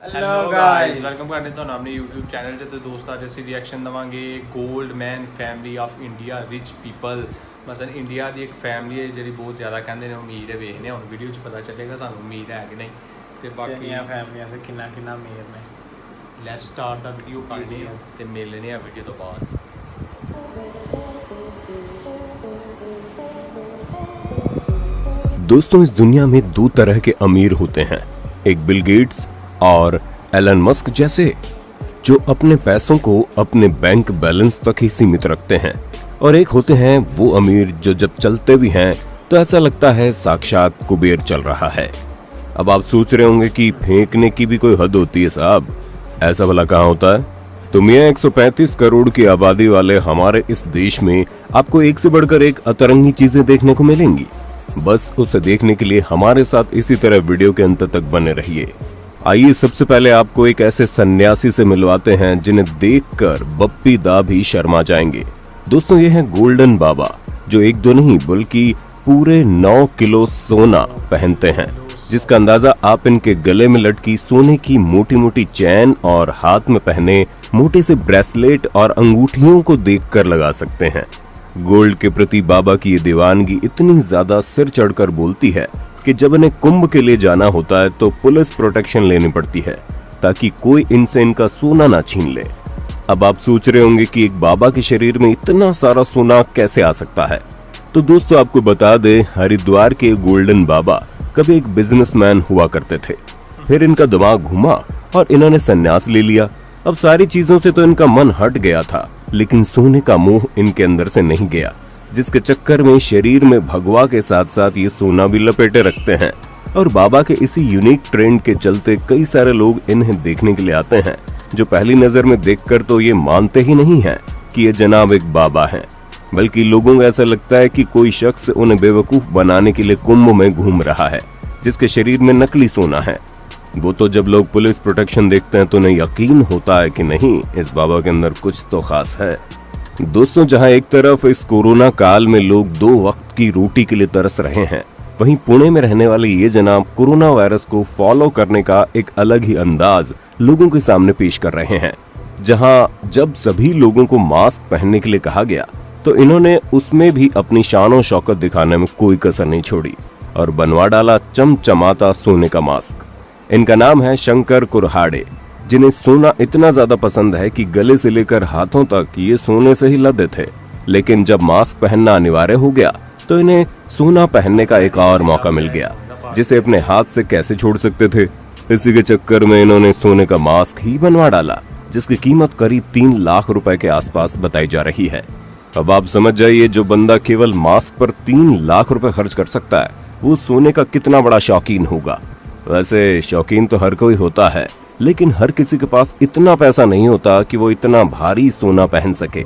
Hello guys welcome करने तो अपने यूट्यूब चैनल से। तो दोस्तों आज ਅਸੀਂ रिएक्शन देवांगे gold man family of India rich people. मसलन इंडिया की एक फैमिली है जी बहुत ज़्यादा कहते हैं अमीर है। वेखने हम वीडियो पता चलेगा सानू अमीर है कि नहीं। तो बाकी फैमिलियां से किन्ना अमीर ने। लेट्स स्टार्ट द वीडियो करने ते मिलने आ वीडियो तो बाद। दोस्तों इस दुनिया में दो तरह के अमीर होते हैं, एक बिल गेट्स और एलन मस्क जैसे, जो अपने पैसों को अपने बैंक बैलेंस तक ही सीमित रखते हैं, और एक होते हैं वो अमीर जो जब चलते भी हैं तो ऐसा लगता है साक्षात कुबेर चल रहा है। अब आप सोच रहे होंगे कि फेंकने की भी कोई हद होती है साहब, ऐसा भला कहाँ होता है? तो मियां 135 करोड़ की आबादी वाले हमारे इस देश में आपको एक से बढ़कर एक अतरंगी चीजें देखने को मिलेंगी। बस उसे देखने के लिए हमारे साथ इसी तरह वीडियो के अंत तक बने रहिए। आइए सबसे पहले आपको एक ऐसे सन्यासी से मिलवाते हैं जिन्हें देखकर बप्पी दा भी शर्मा जाएंगे। दोस्तों ये हैं गोल्डन बाबा, जो एक दो नहीं बल्कि पूरे 9 किलो सोना पहनते हैं, जिसका अंदाजा आप इनके गले में लटकी सोने की मोटी मोटी चैन और हाथ में पहने मोटे से ब्रेसलेट और अंगूठियों को देखकर लगा सकते हैं। गोल्ड के प्रति बाबा की ये दीवानगी इतनी ज्यादा सिर चढ़कर बोलती है कि जब इन्हें कुंभ के लिए जाना होता है तो पुलिस प्रोटेक्शन लेनी पड़ती है ताकि कोई इनसे इनका सोना ना छीन ले। अब आप सोच रहे होंगे कि एक बाबा के शरीर में इतना सारा सोना कैसे आ सकता है। तो दोस्तों आपको बता दें, हरिद्वार के गोल्डन बाबा कभी एक बिजनेसमैन हुआ करते थे। फिर इनका दिमाग घुमा और इन्होंने संन्यास ले लिया। अब सारी चीजों से तो इनका मन हट गया था, लेकिन सोने का मोह इनके अंदर से नहीं गया, जिसके चक्कर में शरीर में भगवा के साथ साथ ये सोना भी लपेटे रखते हैं। और बाबा के इसी यूनिक ट्रेंड के चलते कई सारे लोग इन्हें देखने के लिए आते हैं, जो पहली नजर में देखकर तो ये मानते ही नहीं हैं कि ये जनाब एक बाबा हैं, बल्कि लोगों को ऐसा लगता है कि कोई शख्स उन्हें बेवकूफ बनाने के लिए कुंभ में घूम रहा है, जिसके शरीर में नकली सोना है। वो तो जब लोग पुलिस प्रोटेक्शन देखते हैं तो उन्हें यकीन होता है कि नहीं, इस बाबा के अंदर कुछ तो खास है। दोस्तों जहां एक तरफ इस कोरोना काल में लोग 2 वक्त की रोटी के लिए तरस रहे हैं, वहीं पुणे में रहने वाले ये जनाब कोरोना वायरस को फॉलो करने का एक अलग ही अंदाज लोगों के सामने पेश कर रहे हैं। जहां जब सभी लोगों को मास्क पहनने के लिए कहा गया तो इन्होंने उसमें भी अपनी शान और शौकत दिखाने में कोई कसर नहीं छोड़ी और बनवा डाला चमचमाता सोने का मास्क। इनका नाम है शंकर कुरहाड़े, जिन्हें सोना इतना ज्यादा पसंद है कि गले से लेकर हाथों तक ये सोने से ही लदे थे। लेकिन जब मास्क पहनना अनिवार्य हो गया तो इन्हें सोना पहनने का एक और मौका मिल गया, जिसे अपने हाथ से कैसे छोड़ सकते थे। इसी के चक्कर में इन्होंने सोने का मास्क ही बनवा डाला, जिसकी कीमत करीब 3 लाख रुपए के आसपास बताई जा रही है। अब आप समझ जाइए, जो बंदा केवल मास्क पर 3 लाख रुपए खर्च कर सकता है, वो सोने का कितना बड़ा शौकीन होगा। वैसे शौकीन तो हर कोई होता है, लेकिन हर किसी के पास इतना पैसा नहीं होता कि वो इतना भारी सोना पहन सके।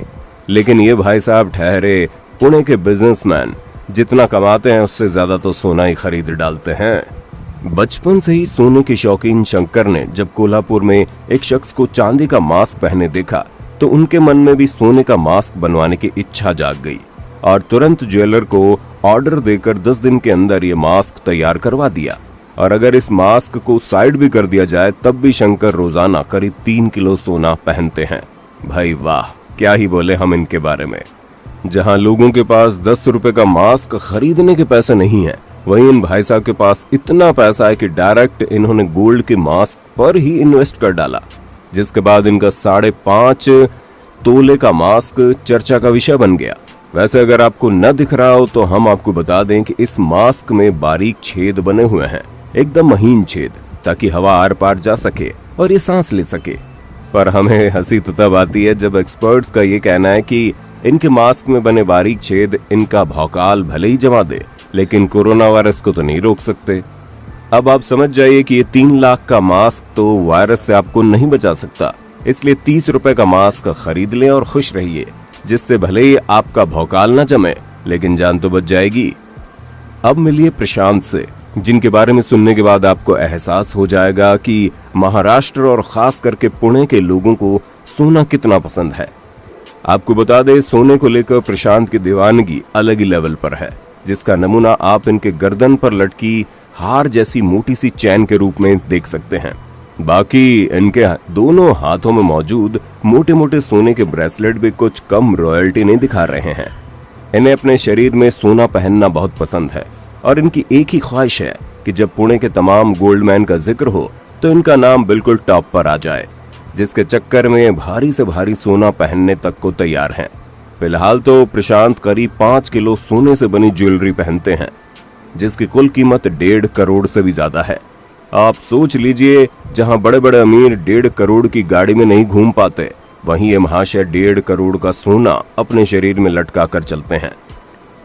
लेकिन ये भाई साहब ठहरे पुणे के बिजनेसमैन, जितना कमाते हैं उससे ज्यादा तो सोना ही खरीद डालते हैं। बचपन से ही सोने के शौकीन शंकर ने जब कोल्हापुर में एक शख्स को चांदी का मास्क पहने देखा तो उनके मन में भी सोने का मास्क बनवाने की इच्छा जाग गई और तुरंत ज्वेलर को ऑर्डर देकर 10 दिन के अंदर ये मास्क तैयार करवा दिया। और अगर इस मास्क को साइड भी कर दिया जाए तब भी शंकर रोजाना करीब 3 किलो सोना पहनते हैं। भाई वाह, क्या ही बोले हम इनके बारे में। जहां लोगों के पास 10 रुपए का मास्क खरीदने के पैसे नहीं है, वहीं इन भाई साहब के पास इतना पैसा है कि डायरेक्ट इन्होंने गोल्ड के मास्क पर ही इन्वेस्ट कर डाला, जिसके बाद इनका 5.5 तोले का मास्क चर्चा का विषय बन गया। वैसे अगर आपको न दिख रहा हो तो हम आपको बता दें कि इस मास्क में बारीक छेद बने हुए हैं, एकदम महीन छेद, ताकि हवा आर पार जा सके और ये सांस ले सके। पर हमें हंसी तो तब आती है जब एक्सपर्ट्स का ये कहना है कि इनके मास्क में बने बारीक छेद इनका भौकाल भले ही जमा दे, लेकिन कोरोना वायरस को तो नहीं रोक सकते। अब आप समझ जाइए कि ये 3 लाख का मास्क तो वायरस से आपको नहीं बचा सकता, इसलिए 30 रुपए का मास्क खरीद लें और खुश रहिए, जिससे भले ही आपका भौकाल न जमे लेकिन जान तो बच जाएगी। अब मिलिए प्रशांत से, जिनके बारे में सुनने के बाद आपको एहसास हो जाएगा कि महाराष्ट्र और खास करके पुणे के लोगों को सोना कितना पसंद है। आपको बता दें, सोने को लेकर प्रशांत की दीवानगी अलग ही लेवल पर है, जिसका नमूना आप इनके गर्दन पर लटकी हार जैसी मोटी सी चैन के रूप में देख सकते हैं। बाकी इनके दोनों हाथों में मौजूद मोटे मोटे सोने के ब्रेसलेट भी कुछ कम रॉयल्टी नहीं दिखा रहे हैं। इन्हें अपने शरीर में सोना पहनना बहुत पसंद है और इनकी एक ही ख्वाहिश है कि जब पुणे के तमाम गोल्डमैन का जिक्र हो तो इनका नाम बिल्कुल टॉप पर आ जाए, जिसके चक्कर में भारी से भारी सोना पहनने तक को तैयार हैं। फिलहाल तो प्रशांत करीब 5 किलो सोने से बनी ज्वेलरी पहनते हैं, जिसकी कुल कीमत 1.5 करोड़ से भी ज्यादा है। आप सोच लीजिए, जहां बड़े बड़े अमीर 1.5 करोड़ की गाड़ी में नहीं घूम पाते, वहीं ये महाशय 1.5 करोड़ का सोना अपने शरीर में लटका कर चलते हैं,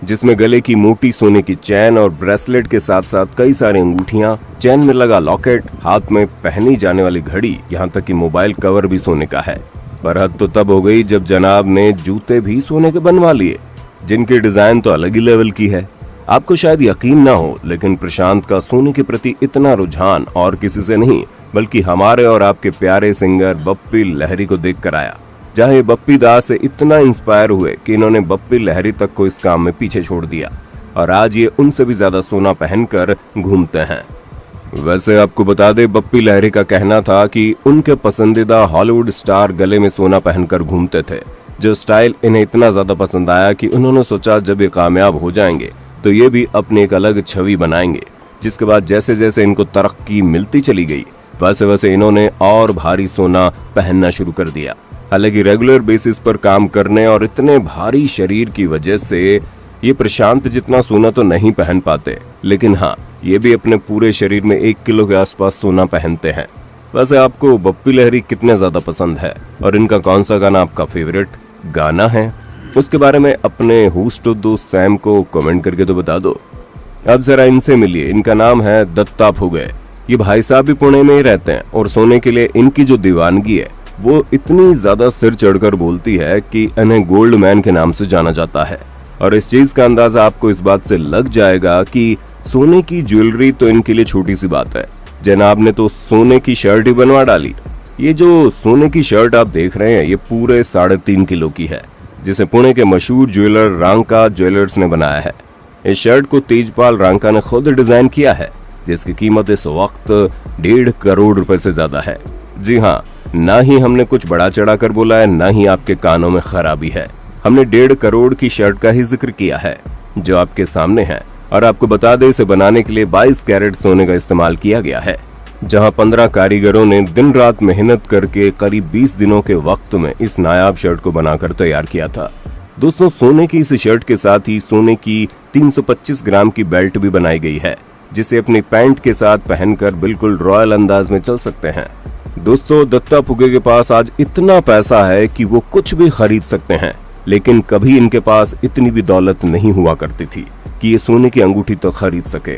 जिसमें गले की मोटी सोने की चैन और ब्रेसलेट के साथ साथ कई सारी अंगूठियां, चैन में लगा लॉकेट, हाथ में पहनी जाने वाली घड़ी, यहाँ तक कि मोबाइल कवर भी सोने का है। पर हद तो तब हो गई जब जनाब ने जूते भी सोने के बनवा लिए, जिनकी डिजाइन तो अलग ही लेवल की है। आपको शायद यकीन ना हो, लेकिन प्रशांत का सोने के प्रति इतना रुझान और किसी से नहीं बल्कि हमारे और आपके प्यारे सिंगर बप्पी लहरी को देख कर आया, जहाँ ये बप्पी दास से इतना इंस्पायर हुए कि इन्होंने बप्पी लहरी तक को इस काम में पीछे छोड़ दिया और आज ये उनसे भी ज्यादा सोना पहनकर घूमते हैं। वैसे आपको बता दे, बप्पी लहरी का कहना था कि उनके पसंदीदा हॉलीवुड स्टार गले में सोना पहनकर घूमते थे, जो स्टाइल इन्हें इतना ज्यादा पसंद आया कि उन्होंने सोचा जब ये कामयाब हो जाएंगे तो ये भी अपनी एक अलग छवि बनाएंगे। जिसके बाद जैसे जैसे इनको तरक्की मिलती चली गई, वैसे वैसे इन्होंने और भारी सोना पहनना शुरू कर दिया। हालांकि रेगुलर बेसिस पर काम करने और इतने भारी शरीर की वजह से ये प्रशांत जितना सोना तो नहीं पहन पाते, लेकिन हाँ, ये भी अपने पूरे शरीर में 1 किलो के आसपास सोना पहनते हैं। वैसे आपको बप्पी लहरी कितने ज्यादा पसंद है और इनका कौन सा गाना आपका फेवरेट गाना है, उसके बारे में अपने होस्ट दोस्त सैम को कमेंट करके तो बता दो। अब जरा इनसे मिलिए। इनका नाम है दत्ता फुगे। ये भाई साहब भी पुणे में ही रहते हैं और सोने के लिए इनकी जो दीवानगी है वो इतनी ज्यादा सिर चढ़कर बोलती है कि इन्हें गोल्ड मैन के नाम से जाना जाता है। और इस चीज का अंदाजा आपको इस बात से लग जाएगा कि सोने की ज्वेलरी तो इनके लिए छोटी सी बात है। जनाब ने तो सोने की शर्ट ही बनवा डाली। ये जो सोने की शर्ट आप देख रहे हैं, ये पूरे 3.5 किलो की है, जिसे पुणे के मशहूर ज्वेलर रांका ज्वेलर्स ने बनाया है। इस शर्ट को तेजपाल रांका ने खुद डिजाइन किया है, जिसकी कीमत इस वक्त 1.5 करोड़ रुपए से ज्यादा है। जी हाँ, ना ही हमने कुछ बड़ा चढ़ा कर बोला है, ना ही आपके कानों में खराबी है। हमने 1.5 करोड़ की शर्ट का ही जिक्र किया है जो आपके सामने है। और आपको बता दें, इसे बनाने के लिए 22 कैरेट सोने का इस्तेमाल किया गया है, जहां 15 कारीगरों ने दिन रात मेहनत करके करीब 20 दिनों के वक्त में इस नायाब शर्ट को बनाकर तैयार किया था। दोस्तों, सोने की इस शर्ट के साथ ही सोने की 325 ग्राम की बेल्ट भी बनाई गई है, जिसे अपनी पैंट के साथ पहनकर बिल्कुल रॉयल अंदाज में चल सकते हैं। दोस्तों, दत्ता फुगे के पास आज इतना पैसा है कि वो कुछ भी खरीद सकते हैं, लेकिन कभी इनके पास इतनी भी दौलत नहीं हुआ करती थी कि ये सोने की अंगूठी तो खरीद सके।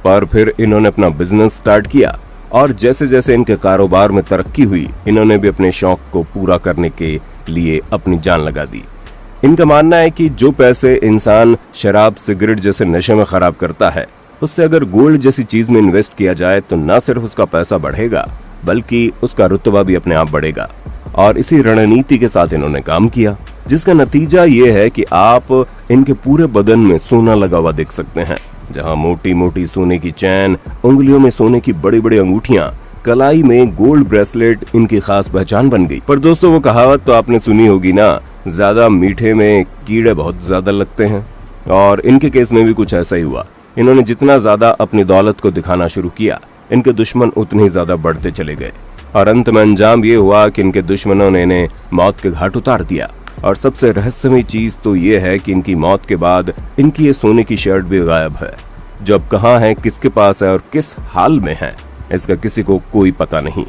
पर फिर इन्होंने अपना बिजनेस स्टार्ट किया और जैसे जैसे इनके कारोबार में तरक्की हुई, इन्होंने भी अपने शौक को पूरा करने के लिए अपनी जान लगा दी। इनका मानना है कि जो पैसे इंसान शराब, सिगरेट जैसे नशे में खराब करता है, उससे अगर गोल्ड जैसी चीज में इन्वेस्ट किया जाए तो न सिर्फ उसका पैसा बढ़ेगा बल्कि उसका रुतबा भी अपने आप बढ़ेगा। और इसी रणनीति के साथ इन्होंने काम किया, जिसका नतीजा ये है कि आप इनके पूरे बदन में सोना लगा हुआ देख सकते हैं, जहां मोटी मोटी सोने की चैन, उंगलियों में सोने की बड़ी बड़ी अंगूठियां, कलाई में गोल्ड ब्रेसलेट इनकी खास पहचान बन गई। पर दोस्तों, वो कहावत तो आपने सुनी होगी ना, ज्यादा मीठे में कीड़े बहुत ज्यादा लगते हैं। और इनके केस में भी कुछ ऐसा ही हुआ। इन्होंने जितना ज्यादा अपनी दौलत को दिखाना शुरू किया, इनके दुश्मन उतने ही ज्यादा बढ़ते चले गए और अंत में अंजाम ये हुआ कि इनके दुश्मनों ने इन्हें मौत के घाट उतार दिया। और सबसे रहस्यमयी चीज तो ये है कि इनकी मौत के बाद इनकी ये सोने की शर्ट भी गायब है। जो अब कहाँ है, किसके पास है और किस हाल में है, इसका किसी को कोई पता नहीं।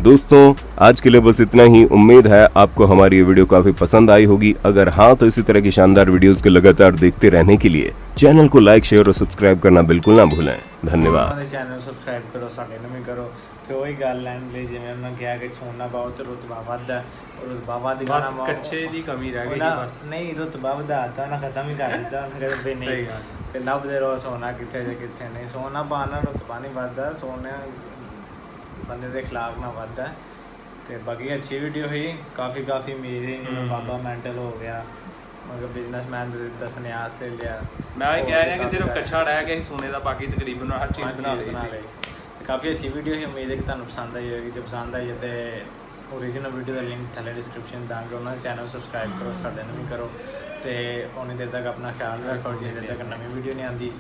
दोस्तों, आज के लिए बस इतना ही। उम्मीद है आपको हमारी ये वीडियो काफी पसंद आई होगी। अगर हाँ, तो इसी तरह की शानदार वीडियोस को लगातार देखते रहने के लिए चैनल को लाइक, शेयर और सब्सक्राइब करना बिल्कुल ना भूलें। धन्यवाद। चैनल सब्सक्राइब करो, साडे नूं करो। तो वही गल लैन ले जिवें उन्होंने कहा कि सोना बहुत रुतबा वधदा और रुतबा वध बस कच्चे दी कमी रह गई बस। नहीं, रुतबा वधाता ना खत्म ही कर दिता उन्होंने कहा भी नहीं ते लभदे रहो सोना किथे जे किथे नहीं। सोना पाना रुतबा नहीं वधदा, सोने बंदे के खिलाफ ना वधदा। ते बाकी अच्छी वीडियो हुई, काफ़ी अमीर बाबा मेंटल हो गया, मगर बिजनेसमैन तो संन्यास ले लिया। मैं कह रहा कि सिर्फ कच्चा रह गया सोने का, बाकी तकरीबन हर चीज़ बना ली। काफ़ी अच्छी वीडियो ही, उम्मीद है कि तुहानू पसंद आई होगी। जो पसंद आई है तो ओरिजिनल वीडियो का लिंक थले डिस्क्रिप्शन दांगे, उन्होंने चैनल सबसक्राइब करो, साडे नूं भी करो। तो उन्नी देर तक अपना ख्याल रखो, जिन्नी देर तक नवी वीडियो नहीं आती।